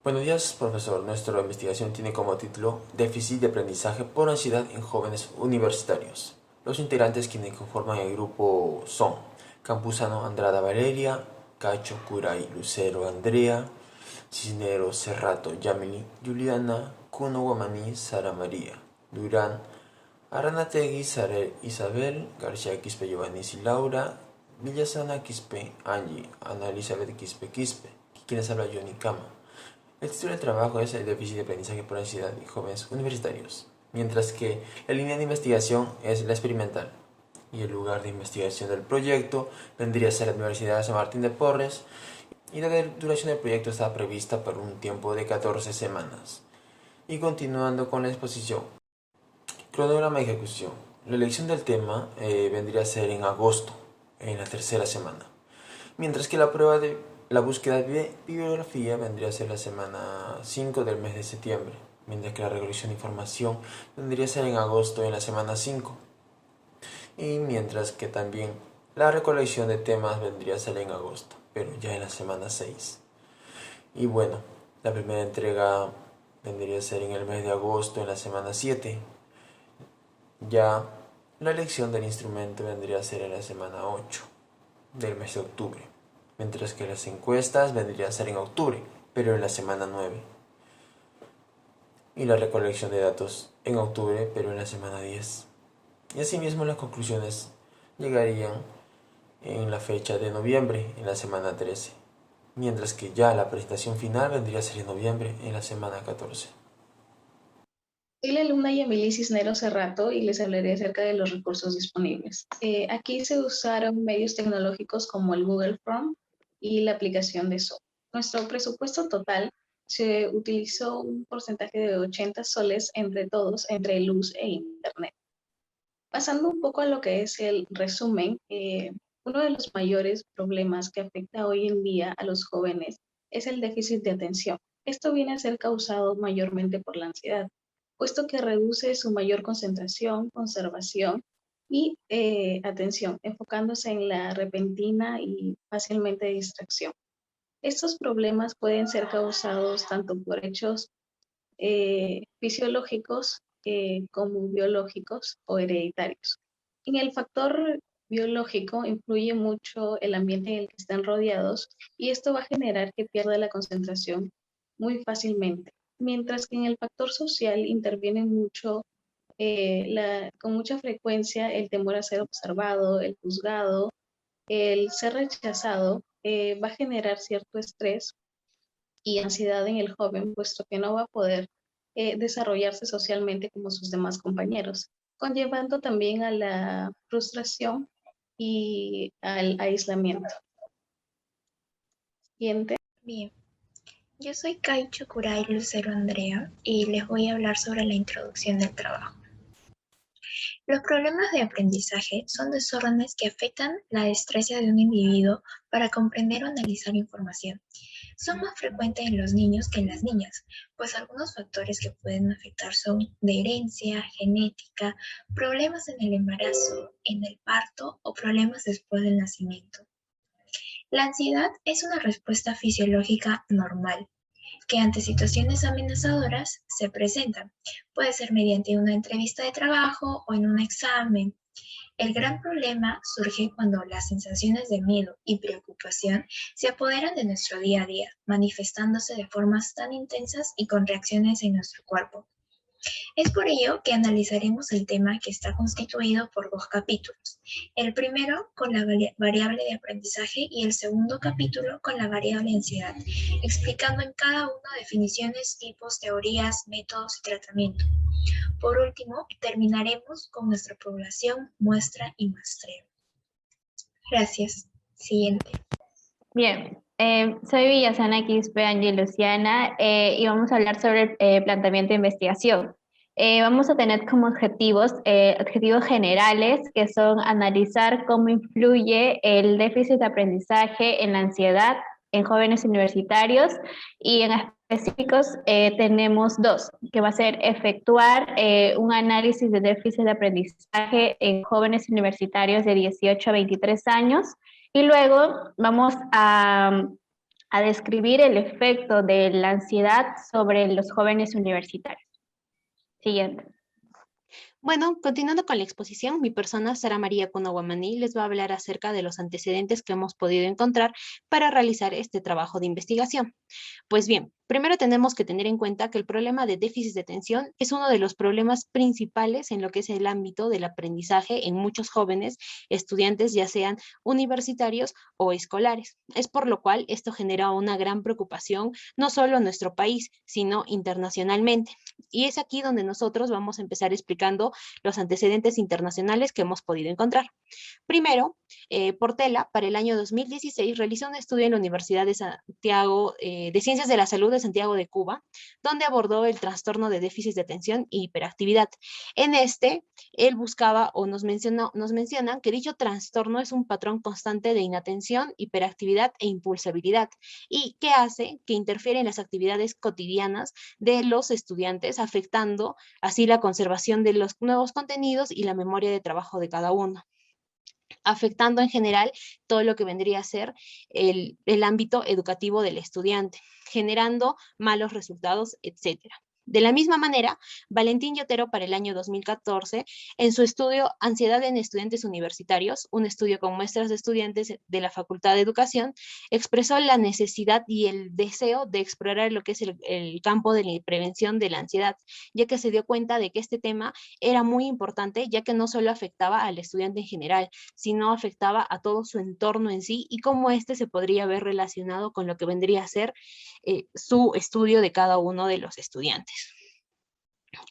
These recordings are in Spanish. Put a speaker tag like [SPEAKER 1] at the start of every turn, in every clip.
[SPEAKER 1] Buenos días, profesor. Nuestra investigación tiene como título Déficit de aprendizaje por ansiedad en jóvenes universitarios. Los integrantes quienes conforman el grupo son Campuzano Andrada Valeria, Cacho Curay Lucero Andrea, Cisneros Cerrato Yamili Juliana, Cuno Guamaní Sara María, Durán Aranategui Sara Isabel, García Quispe Giovanni y Laura, Villasana Quispe Angie, Ana Elizabeth Quispe Quispe, quienes habla Johnny Cama. El título del trabajo es El déficit de aprendizaje por ansiedad de jóvenes universitarios, mientras que la línea de investigación es la experimental, y el lugar de investigación del proyecto vendría a ser la Universidad de San Martín de Porres, y la duración del proyecto está prevista por un tiempo de 14 semanas. Y continuando con la exposición, cronograma de ejecución. La elección del tema vendría a ser en agosto, en la tercera semana. Mientras que la prueba de la búsqueda de bibliografía vendría a ser la semana 5 del mes de septiembre, mientras que la recolección de información vendría a ser en agosto en la semana 5. Y mientras que también la recolección de temas vendría a ser en agosto, pero ya en la semana 6. Y bueno, la primera entrega vendría a ser en el mes de agosto en la semana 7. Ya la elección del instrumento vendría a ser en la semana 8 del mes de octubre, mientras que las encuestas vendrían a ser en octubre, pero en la semana 9, y la recolección de datos en octubre, pero en la semana 10. Y asimismo las conclusiones llegarían en la fecha de noviembre, en la semana 13, mientras que ya la presentación final vendría a ser en noviembre, en la semana 14.
[SPEAKER 2] Soy la alumna Yamili Cisneros Cerrato y les hablaré acerca de los recursos disponibles. Aquí se usaron medios tecnológicos como el Google Chrome y la aplicación de Zoom. Nuestro presupuesto total se utilizó un porcentaje de 80 soles entre todos, entre luz e internet. Pasando un poco a lo que es el resumen, uno de los mayores problemas que afecta hoy en día a los jóvenes es el déficit de atención. Esto viene a ser causado mayormente por la ansiedad, puesto que reduce su mayor concentración, conservación y atención, enfocándose en la repentina y fácilmente distracción. Estos problemas pueden ser causados tanto por hechos fisiológicos como biológicos o hereditarios. En el factor biológico influye mucho el ambiente en el que están rodeados y esto va a generar que pierda la concentración muy fácilmente. Mientras que en el factor social interviene mucho, con mucha frecuencia, el temor a ser observado, el juzgado, el ser rechazado, va a generar cierto estrés y ansiedad en el joven, puesto que no va a poder desarrollarse socialmente como sus demás compañeros, conllevando también a la frustración y al aislamiento. Siguiente.
[SPEAKER 3] Bien, yo soy Caicho Curay Lucero Andrea y les voy a hablar sobre la introducción del trabajo. Los problemas de aprendizaje son desórdenes que afectan la destreza de un individuo para comprender o analizar información. Son más frecuentes en los niños que en las niñas, pues algunos factores que pueden afectar son de herencia, genética, problemas en el embarazo, en el parto o problemas después del nacimiento. La ansiedad es una respuesta fisiológica normal que ante situaciones amenazadoras se presentan. Puede ser mediante una entrevista de trabajo o en un examen. El gran problema surge cuando las sensaciones de miedo y preocupación se apoderan de nuestro día a día, manifestándose de formas tan intensas y con reacciones en nuestro cuerpo. Es por ello que analizaremos el tema que está constituido por dos capítulos. El primero con la variable de aprendizaje y el segundo capítulo con la variable ansiedad, explicando en cada uno definiciones, tipos, teorías, métodos y tratamiento. Por último, terminaremos con nuestra población, muestra y muestreo. Gracias. Siguiente.
[SPEAKER 4] Bien, soy Villasana Quispe Ángel Luciana y vamos a hablar sobre el planteamiento de investigación. Vamos a tener como objetivos generales que son analizar cómo influye el déficit de aprendizaje en la ansiedad en jóvenes universitarios y en específicos tenemos dos, que va a ser efectuar un análisis de déficit de aprendizaje en jóvenes universitarios de 18 a 23 años y luego vamos a describir el efecto de la ansiedad sobre los jóvenes universitarios. Siguiente.
[SPEAKER 5] Bueno, continuando con la exposición, mi persona, Sara María Cunahuamaní, les va a hablar acerca de los antecedentes que hemos podido encontrar para realizar este trabajo de investigación. Pues bien, primero tenemos que tener en cuenta que el problema de déficit de atención es uno de los problemas principales en lo que es el ámbito del aprendizaje en muchos jóvenes estudiantes, ya sean universitarios o escolares. Es por lo cual esto genera una gran preocupación, no solo en nuestro país, sino internacionalmente. Y es aquí donde nosotros vamos a empezar explicando los antecedentes internacionales que hemos podido encontrar. Primero, Portela, para el año 2016, realizó un estudio en la Universidad de Santiago, de Ciencias de la Salud de Santiago de Cuba, donde abordó el trastorno de déficit de atención y hiperactividad. En este, él buscaba o nos mencionan que dicho trastorno es un patrón constante de inatención, hiperactividad e impulsabilidad, y que hace que interfiere en las actividades cotidianas de los estudiantes, afectando así la conservación de los nuevos contenidos y la memoria de trabajo de cada uno, afectando en general todo lo que vendría a ser el ámbito educativo del estudiante, generando malos resultados, etcétera. De la misma manera, Valentín Yotero, para el año 2014, en su estudio Ansiedad en estudiantes universitarios, un estudio con muestras de estudiantes de la Facultad de Educación, expresó la necesidad y el deseo de explorar lo que es el campo de la prevención de la ansiedad, ya que se dio cuenta de que este tema era muy importante, ya que no solo afectaba al estudiante en general, sino afectaba a todo su entorno en sí y cómo este se podría ver relacionado con lo que vendría a ser su estudio de cada uno de los estudiantes.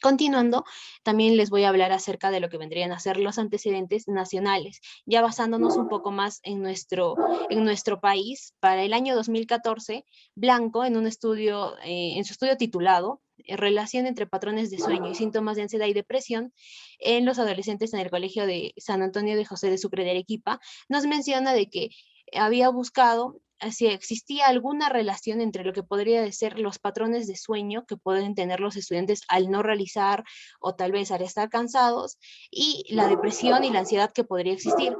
[SPEAKER 5] Continuando, también les voy a hablar acerca de lo que vendrían a ser los antecedentes nacionales, ya basándonos un poco más en nuestro país. Para el año 2014, Blanco, en su estudio titulado Relación entre patrones de sueño y síntomas de ansiedad y depresión en los adolescentes en el Colegio de San Antonio de José de Sucre de Arequipa, nos menciona de que había buscado si existía alguna relación entre lo que podría ser los patrones de sueño que pueden tener los estudiantes al no realizar o tal vez al estar cansados y la depresión y la ansiedad que podría existir.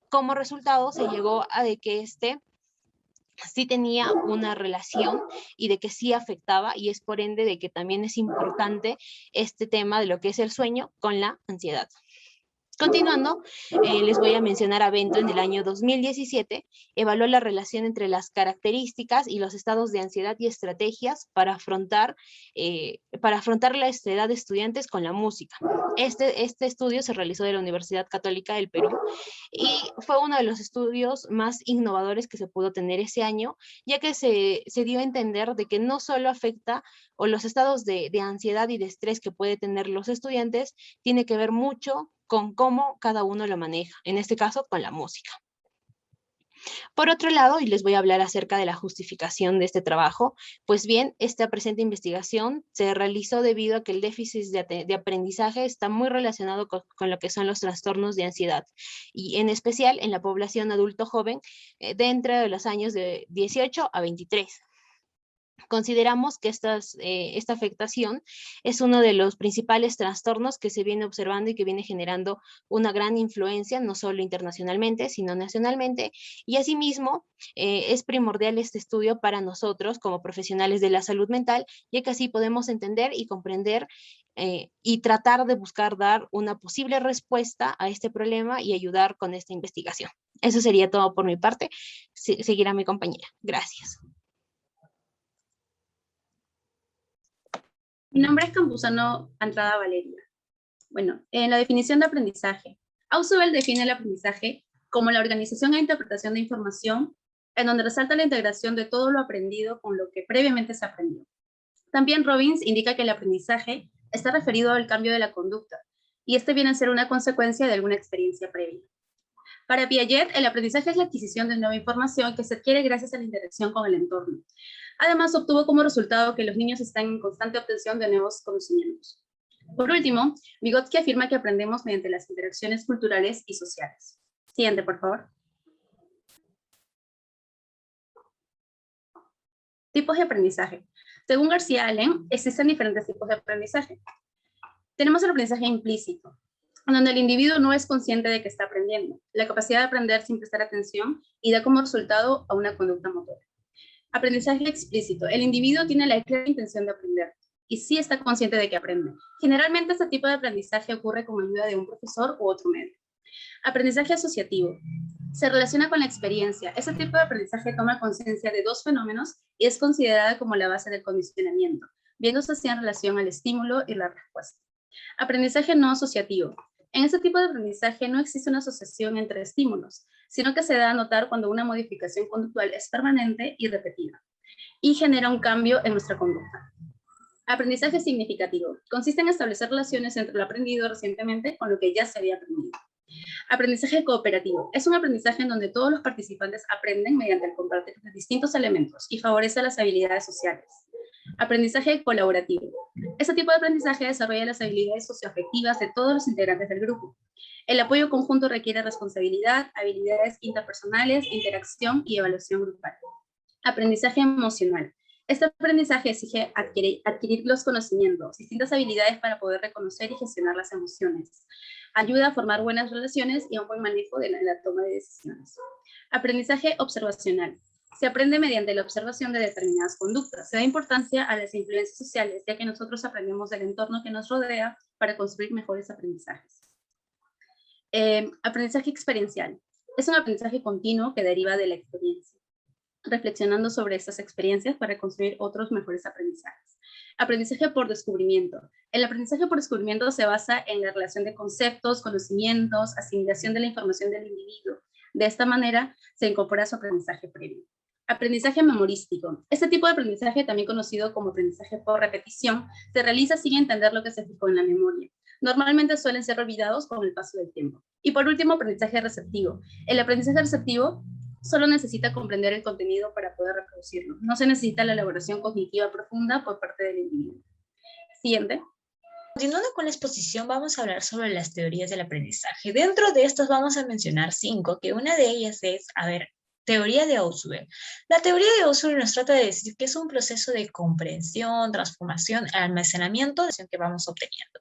[SPEAKER 5] Como resultado se llegó a de que sí tenía una relación y de que sí afectaba, y es por ende de que también es importante este tema de lo que es el sueño con la ansiedad. Continuando, les voy a mencionar a Bento en el año 2017, evaluó la relación entre las características y los estados de ansiedad y estrategias para afrontar la edad de estudiantes con la música. Este estudio se realizó de la Universidad Católica del Perú y fue uno de los estudios más innovadores que se pudo tener ese año, ya que se dio a entender de que no solo afecta o los estados de ansiedad y de estrés que pueden tener los estudiantes, tiene que ver mucho con cómo cada uno lo maneja, en este caso con la música. Por otro lado, y les voy a hablar acerca de la justificación de este trabajo, pues bien, esta presente investigación se realizó debido a que el déficit de aprendizaje está muy relacionado con lo que son los trastornos de ansiedad, y en especial en la población adulto joven de entre los años de 18 a 23. Consideramos que esta afectación es uno de los principales trastornos que se viene observando y que viene generando una gran influencia, no solo internacionalmente, sino nacionalmente, y asimismo es primordial este estudio para nosotros como profesionales de la salud mental, ya que así podemos entender y comprender y tratar de buscar dar una posible respuesta a este problema y ayudar con esta investigación. Eso sería todo por mi parte. Seguirá mi compañera. Gracias.
[SPEAKER 6] Mi nombre es Campuzano Andrada Valeria. Bueno, en la definición de aprendizaje, Ausubel define el aprendizaje como la organización e interpretación de información en donde resalta la integración de todo lo aprendido con lo que previamente se aprendió. También Robbins indica que el aprendizaje está referido al cambio de la conducta y este viene a ser una consecuencia de alguna experiencia previa. Para Piaget, el aprendizaje es la adquisición de nueva información que se adquiere gracias a la interacción con el entorno. Además, obtuvo como resultado que los niños están en constante obtención de nuevos conocimientos. Por último, Vygotsky afirma que aprendemos mediante las interacciones culturales y sociales. Siguiente, por favor. Tipos de aprendizaje. Según García Allen, existen diferentes tipos de aprendizaje. Tenemos el aprendizaje implícito, en donde el individuo no es consciente de que está aprendiendo, la capacidad de aprender sin prestar atención y da como resultado a una conducta motora. Aprendizaje explícito. El individuo tiene la clara intención de aprender y sí está consciente de que aprende. Generalmente este tipo de aprendizaje ocurre con ayuda de un profesor u otro medio. Aprendizaje asociativo. Se relaciona con la experiencia. Este tipo de aprendizaje toma conciencia de dos fenómenos y es considerada como la base del condicionamiento, viéndose así en relación al estímulo y la respuesta. Aprendizaje no asociativo. En este tipo de aprendizaje no existe una asociación entre estímulos, sino que se da a notar cuando una modificación conductual es permanente y repetida y genera un cambio en nuestra conducta. Aprendizaje significativo. Consiste en establecer relaciones entre lo aprendido recientemente con lo que ya se había aprendido. Aprendizaje cooperativo. Es un aprendizaje en donde todos los participantes aprenden mediante el compartir de distintos elementos y favorece las habilidades sociales. Aprendizaje colaborativo. Este tipo de aprendizaje desarrolla las habilidades socioafectivas de todos los integrantes del grupo. El apoyo conjunto requiere responsabilidad, habilidades interpersonales, interacción y evaluación grupal. Aprendizaje emocional. Este aprendizaje exige adquirir los conocimientos, distintas habilidades para poder reconocer y gestionar las emociones. Ayuda a formar buenas relaciones y a un buen manejo de la toma de decisiones. Aprendizaje observacional. Se aprende mediante la observación de determinadas conductas. Se da importancia a las influencias sociales, ya que nosotros aprendemos del entorno que nos rodea para construir mejores aprendizajes. Aprendizaje experiencial. Es un aprendizaje continuo que deriva de la experiencia, reflexionando sobre estas experiencias para construir otros mejores aprendizajes. Aprendizaje por descubrimiento. El aprendizaje por descubrimiento se basa en la relación de conceptos, conocimientos, asimilación de la información del individuo. De esta manera se incorpora su aprendizaje previo. Aprendizaje memorístico. Este tipo de aprendizaje, también conocido como aprendizaje por repetición, se realiza sin entender lo que se fijó en la memoria. Normalmente suelen ser olvidados con el paso del tiempo. Y por último, aprendizaje receptivo. El aprendizaje receptivo solo necesita comprender el contenido para poder reproducirlo. No se necesita la elaboración cognitiva profunda por parte del individuo. Siguiente.
[SPEAKER 7] Continuando con la exposición, vamos a hablar sobre las teorías del aprendizaje. Dentro de estas vamos a mencionar 5, que una de ellas es, teoría de Ausubel. La teoría de Ausubel nos trata de decir que es un proceso de comprensión, transformación, almacenamiento de que vamos obteniendo.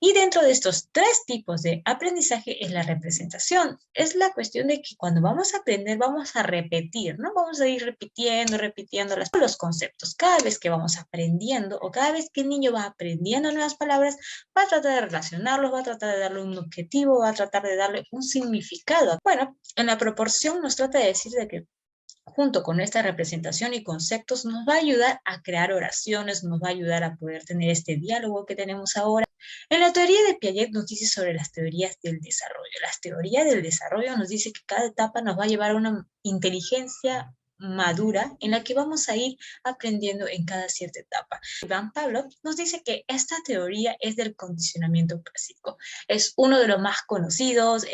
[SPEAKER 7] Y dentro de estos 3 tipos de aprendizaje es la representación. Es la cuestión de que cuando vamos a aprender vamos a repetir, ¿no? Vamos a ir repitiendo los conceptos. Cada vez que vamos aprendiendo o cada vez que el niño va aprendiendo nuevas palabras, va a tratar de relacionarlos, va a tratar de darle un objetivo, va a tratar de darle un significado. Bueno, en la proporción nos trata de decir de que junto con esta representación y conceptos nos va a ayudar a crear oraciones, nos va a ayudar a poder tener este diálogo que tenemos ahora. En la teoría de Piaget nos dice sobre las teorías del desarrollo. Las teorías del desarrollo nos dice que cada etapa nos va a llevar a una inteligencia madura en la que vamos a ir aprendiendo en cada cierta etapa. Ivan Pavlov nos dice que esta teoría es del condicionamiento clásico. Es uno de los más conocidos,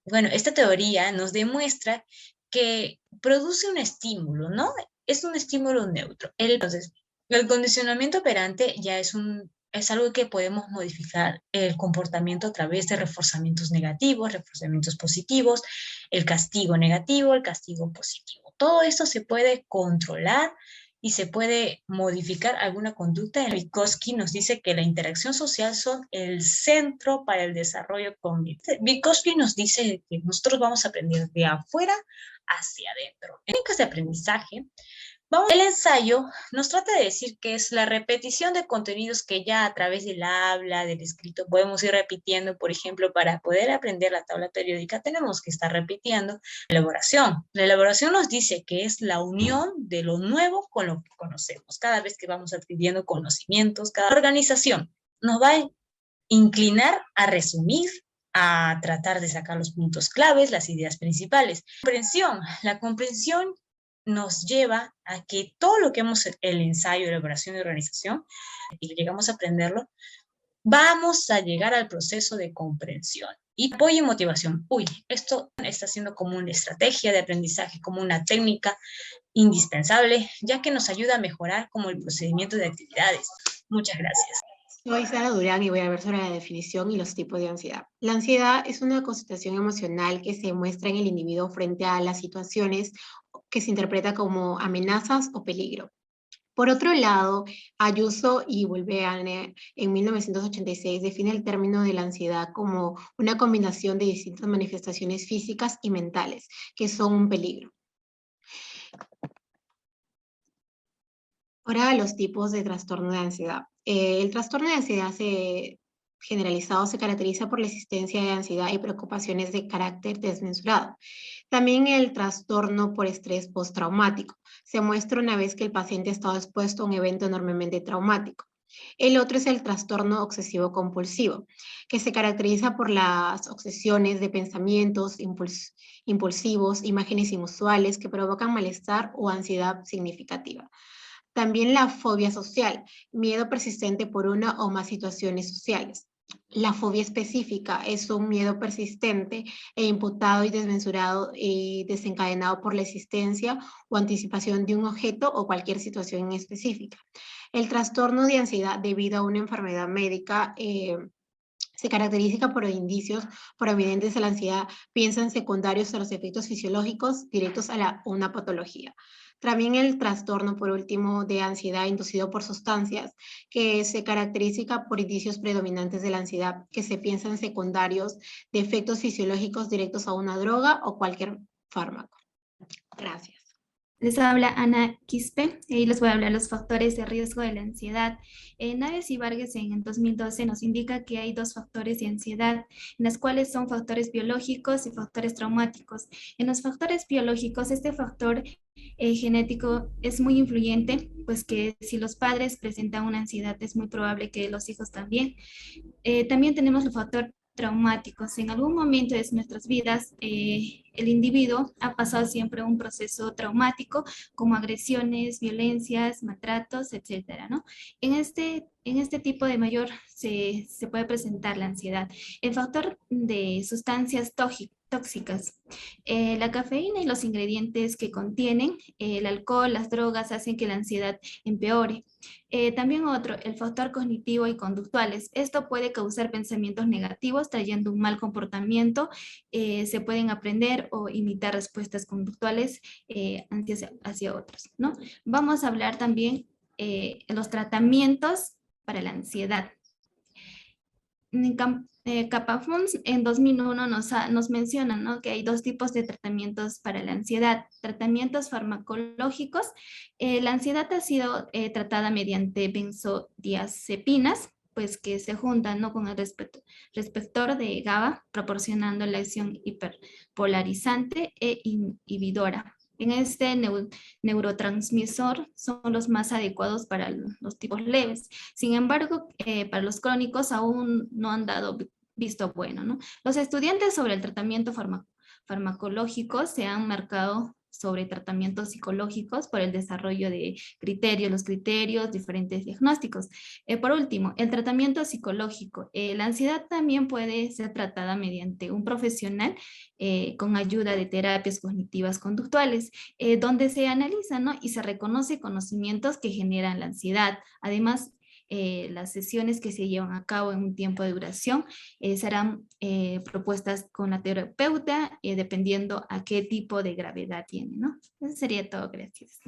[SPEAKER 7] bueno, esta teoría nos demuestra que produce un estímulo, ¿no? Es un estímulo neutro. Entonces, el condicionamiento operante ya es algo que podemos modificar el comportamiento a través de reforzamientos negativos, reforzamientos positivos, el castigo negativo, el castigo positivo. Todo esto se puede controlar y se puede modificar alguna conducta. Vygotsky nos dice que la interacción social son el centro para el desarrollo cognitivo. Vygotsky nos dice que nosotros vamos a aprender de afuera hacia adentro. En técnicas de aprendizaje, el ensayo nos trata de decir que es la repetición de contenidos que ya a través del habla, del escrito, podemos ir repitiendo. Por ejemplo, para poder aprender la tabla periódica tenemos que estar repitiendo la elaboración. La elaboración nos dice que es la unión de lo nuevo con lo que conocemos. Cada vez que vamos adquiriendo conocimientos, cada organización nos va a inclinar a resumir, a tratar de sacar los puntos claves, las ideas principales. La comprensión nos lleva a que todo lo que hemos, el ensayo, elaboración y organización, y llegamos a aprenderlo, vamos a llegar al proceso de comprensión. Y apoyo y motivación. Esto está siendo como una estrategia de aprendizaje, como una técnica indispensable, ya que nos ayuda a mejorar como el procedimiento de actividades. Muchas gracias.
[SPEAKER 8] Soy Sara Durán y voy a hablar sobre la definición y los tipos de ansiedad. La ansiedad es una concentración emocional que se muestra en el individuo frente a las situaciones que se interpreta como amenazas o peligro. Por otro lado, Ayuso y Bulbeane en 1986 define el término de la ansiedad como una combinación de distintas manifestaciones físicas y mentales que son un peligro. Ahora los tipos de trastorno de ansiedad. El trastorno de ansiedad generalizado se caracteriza por la existencia de ansiedad y preocupaciones de carácter desmesurado. También el trastorno por estrés postraumático se muestra una vez que el paciente ha estado expuesto a un evento enormemente traumático. El otro es el trastorno obsesivo compulsivo, que se caracteriza por las obsesiones de pensamientos impulsivos, imágenes inusuales que provocan malestar o ansiedad significativa. También la fobia social, miedo persistente por una o más situaciones sociales. La fobia específica es un miedo persistente e imputado y desmesurado y desencadenado por la existencia o anticipación de un objeto o cualquier situación específica. El trastorno de ansiedad debido a una enfermedad médica se caracteriza por indicios prominentes a la ansiedad, piensan secundarios a los efectos fisiológicos directos a una patología. También el trastorno, por último, de ansiedad inducido por sustancias, que se caracteriza por indicios predominantes de la ansiedad, que se piensan secundarios de efectos fisiológicos directos a una droga o cualquier fármaco. Gracias.
[SPEAKER 9] Les habla Ana Quispe y les voy a hablar de los factores de riesgo de la ansiedad. Naves y Vargas en el 2012 nos indica que hay dos factores de ansiedad, en las cuales son factores biológicos y factores traumáticos. En los factores biológicos, este factor genético es muy influyente, pues que si los padres presentan una ansiedad es muy probable que los hijos también. También tenemos el factor traumáticos. En algún momento de nuestras vidas, el individuo ha pasado siempre un proceso traumático, como agresiones, violencias, maltratos, etcétera, ¿no? En este tipo de mayor se puede presentar la ansiedad. El factor de sustancias tóxicas. La cafeína y los ingredientes que contienen, el alcohol, las drogas, hacen que la ansiedad empeore. También otro, el factor cognitivo y conductuales. Esto puede causar pensamientos negativos, trayendo un mal comportamiento. Se pueden aprender o imitar respuestas conductuales hacia otros, ¿no? Vamos a hablar también de los tratamientos para la ansiedad. Capafuns en 2001 nos menciona, ¿no?, que hay dos tipos de tratamientos para la ansiedad. Tratamientos farmacológicos. La ansiedad ha sido tratada mediante benzodiazepinas, pues que se juntan, ¿no?, con el receptor de GABA, proporcionando la acción hiperpolarizante e inhibidora. En este neurotransmisor son los más adecuados para los tipos leves. Sin embargo, para los crónicos aún no han dado visto bueno, ¿no? Los estudiantes sobre el tratamiento farmacológico se han marcado sobre tratamientos psicológicos por el desarrollo de los criterios, diferentes diagnósticos. Por último, el tratamiento psicológico. La ansiedad también puede ser tratada mediante un profesional con ayuda de terapias cognitivas conductuales, donde se analizan, ¿no?, y se reconoce conocimientos que generan la ansiedad. Además, las sesiones que se llevan a cabo en un tiempo de duración serán propuestas con la terapeuta dependiendo a qué tipo de gravedad tiene, ¿no? Eso sería todo, gracias.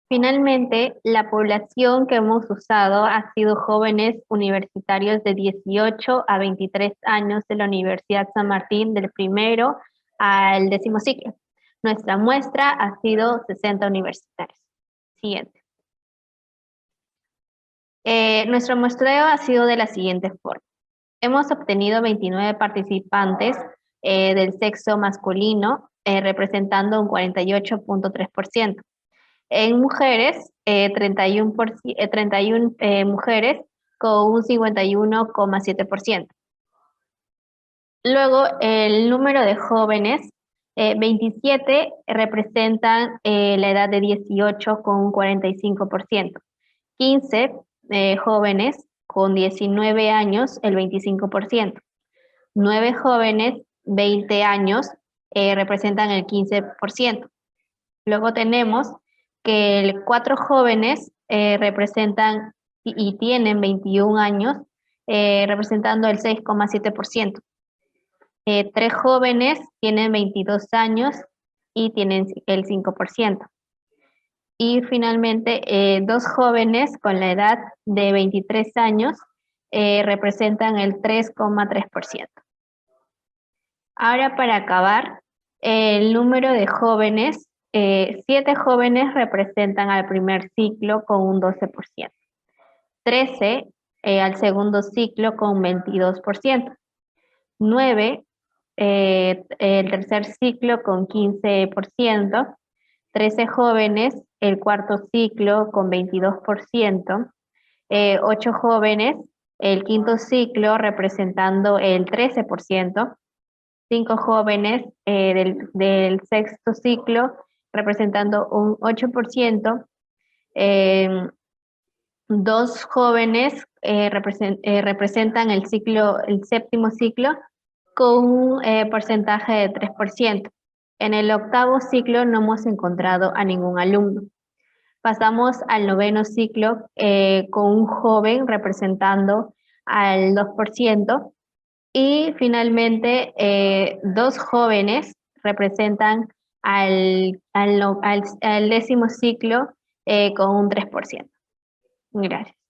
[SPEAKER 4] Finalmente, la población que hemos usado ha sido jóvenes universitarios de 18 a 23 años de la Universidad San Martín del primero al 10º ciclo. Nuestra muestra ha sido 60 universitarios. Siguiente. Nuestro muestreo ha sido de la siguiente forma. Hemos obtenido 29 participantes del sexo masculino, representando un 48.3%. En mujeres, 31 mujeres con un 51,7%. Luego, el número de jóvenes, 27 representan la edad de 18 con un 45%. 15 jóvenes con 19 años, el 25%. 9 jóvenes, 20 años, representan el 15%. Luego tenemos que 4 jóvenes representan y tienen 21 años, representando el 6,7%. 3 jóvenes tienen 22 años y tienen el 5%. Y finalmente, 2 jóvenes con la edad de 23 años representan el 3,3%. Ahora, para acabar, el número de jóvenes 7 jóvenes representan al primer ciclo con un 12%, 13 al segundo ciclo con 22%, 9 el tercer ciclo con 15%, 13 jóvenes el cuarto ciclo con 22%, 8 jóvenes el quinto ciclo representando el 13%, 5 jóvenes del sexto ciclo representando un 8%, 2 jóvenes representan el séptimo ciclo con un porcentaje de 3%. En el octavo ciclo no hemos encontrado a ningún alumno. Pasamos al noveno ciclo con un joven representando al 2%, y finalmente 2 jóvenes representan al décimo ciclo con un 3%. Gracias.